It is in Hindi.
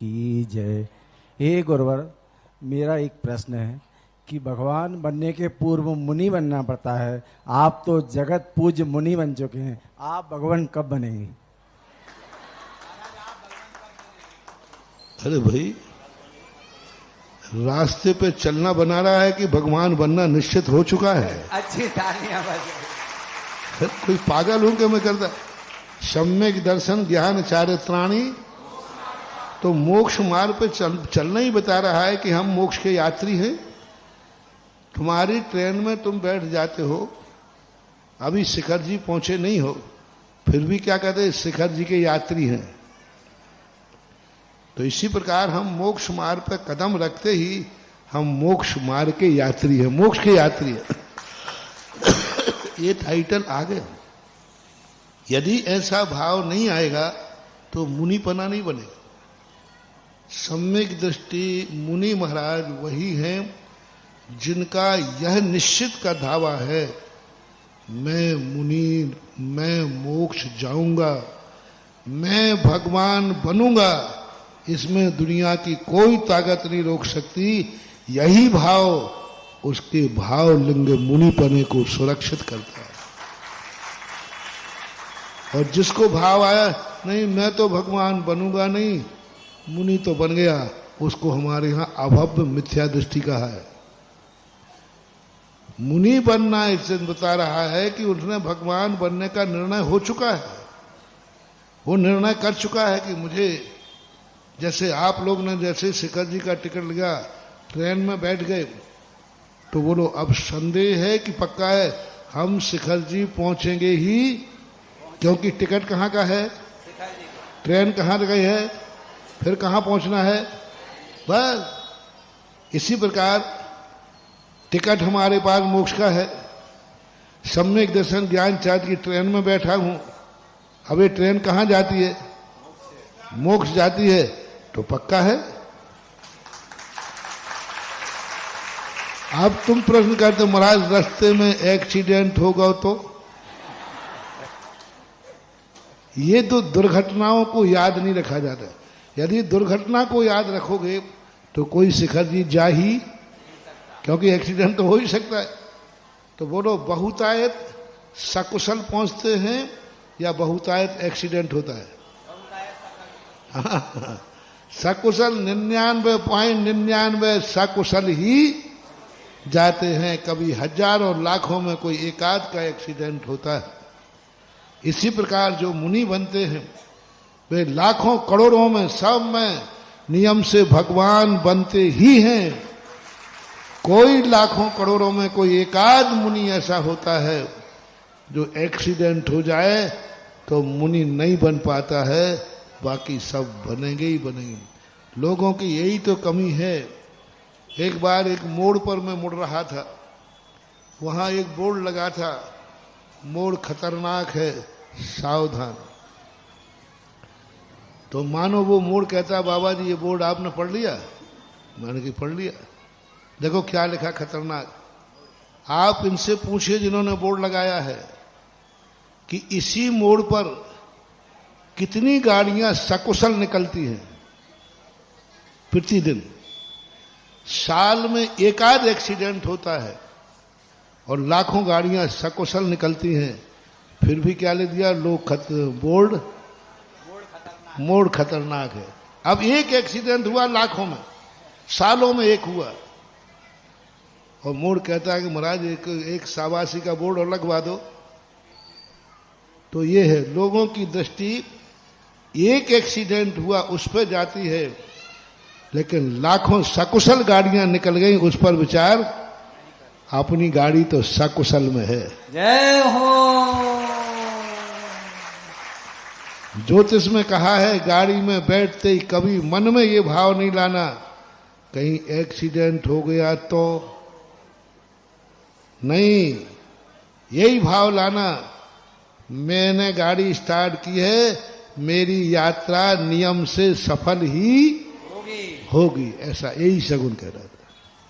की जय। हे गुरुवर, मेरा एक प्रश्न है कि भगवान बनने के पूर्व मुनि बनना पड़ता है। आप तो जगत पूज्य मुनि बन चुके हैं, आप भगवान कब बनेंगे? अरे भाई, रास्ते पे चलना बना रहा है कि भगवान बनना निश्चित हो चुका है? अच्छी तालियां बजाओ। कोई पागल हूं कि मैं करता? सम्यक दर्शन ज्ञान चारित्राणी, तो मोक्ष मार्ग पे चलना ही बता रहा है कि हम मोक्ष के यात्री हैं। तुम्हारी ट्रेन में तुम बैठ जाते हो, अभी शिखर जी पहुंचे नहीं हो, फिर भी क्या कहते हैं, शिखर जी के यात्री हैं। तो इसी प्रकार हम मोक्ष मार्ग पर कदम रखते ही हम मोक्ष मार्ग के यात्री हैं, मोक्ष के यात्री हैं। ये टाइटल आ गया। यदि ऐसा भाव नहीं आएगा तो मुनिपना नहीं बनेगा। सम्यक दृष्टि मुनि महाराज वही हैं जिनका यह निश्चित का दावा है, मैं मुनि, मैं मोक्ष जाऊंगा, मैं भगवान बनूंगा, इसमें दुनिया की कोई ताकत नहीं रोक सकती। यही भाव उसके भाव लिंग मुनिपने को सुरक्षित करता है। और जिसको भाव आया नहीं मैं तो भगवान बनूंगा नहीं, मुनि तो बन गया, उसको हमारे यहां अभव्य मिथ्या दृष्टि कहा है। मुनि बनना इससे बता रहा है कि उसने भगवान बनने का निर्णय हो चुका है। वो निर्णय कर चुका है कि मुझे, जैसे आप लोग ने जैसे शिखर जी का टिकट लिया, ट्रेन में बैठ गए, तो बोलो अब संदेह है कि पक्का है हम शिखर जी पहुंचेंगे ही, क्योंकि टिकट कहाँ का है, ट्रेन कहाँ गई है, फिर कहाँ पहुंचना है। बस इसी प्रकार टिकट हमारे पास मोक्ष का है। सम्यक दर्शन ज्ञान चार्ज की ट्रेन में बैठा हूं, अब ये ट्रेन कहाँ जाती है, मोक्ष जाती है, तो पक्का है। अब तुम प्रश्न करते महाराज रास्ते में एक्सीडेंट होगा तो? ये तो दुर्घटनाओं को याद नहीं रखा जाता। यदि दुर्घटना को याद रखोगे तो कोई शिखर जी जा ही, क्योंकि एक्सीडेंट तो हो ही सकता है। तो बोलो बहुतायत सकुशल पहुंचते हैं या बहुतायत एक्सीडेंट होता है? सकुशल 99.99 सकुशल ही जाते हैं, कभी हजारों लाखों में कोई एकाध का एक्सीडेंट होता है। इसी प्रकार जो मुनि बनते हैं वे लाखों करोड़ों में सब में नियम से भगवान बनते ही हैं। कोई लाखों करोड़ों में कोई एकाध मुनि ऐसा होता है जो एक्सीडेंट हो जाए तो मुनि नहीं बन पाता है, बाकी सब बनेंगे ही बनेंगे। लोगों की यही तो कमी है। एक बार एक मोड़ पर मैं मुड़ रहा था, वहां एक बोर्ड लगा था, मोड़ खतरनाक है, सावधान। तो मानो वो मोड़ कहता, बाबा जी ये बोर्ड आपने पढ़ लिया? मैंने कि पढ़ लिया। देखो क्या लिखा खतरनाक। आप इनसे पूछिए जिन्होंने बोर्ड लगाया है कि इसी मोड़ पर कितनी गाड़ियां सकुशल निकलती हैं प्रतिदिन। साल में एकाध एक्सीडेंट होता है और लाखों गाड़ियां सकुशल निकलती हैं, फिर भी क्या ले दिया लोग, बोर्ड मोड़ खतरनाक है। अब एक एक्सीडेंट हुआ लाखों में, सालों में एक हुआ, और मोड़ कहता है कि महाराज एक शाबाशी का बोर्ड और लगवा दो। तो ये है लोगों की दृष्टि, एक एक्सीडेंट हुआ उस पर जाती है, लेकिन लाखों सकुशल गाड़ियां निकल गई उस पर विचार, अपनी गाड़ी तो सकुशल में है। जय हो। ज्योतिष में कहा है गाड़ी में बैठते ही कभी मन में ये भाव नहीं लाना कहीं एक्सीडेंट हो गया तो नहीं, यही भाव लाना मैंने गाड़ी स्टार्ट की है, मेरी यात्रा नियम से सफल ही होगी, ऐसा यही शगुन कह रहा था।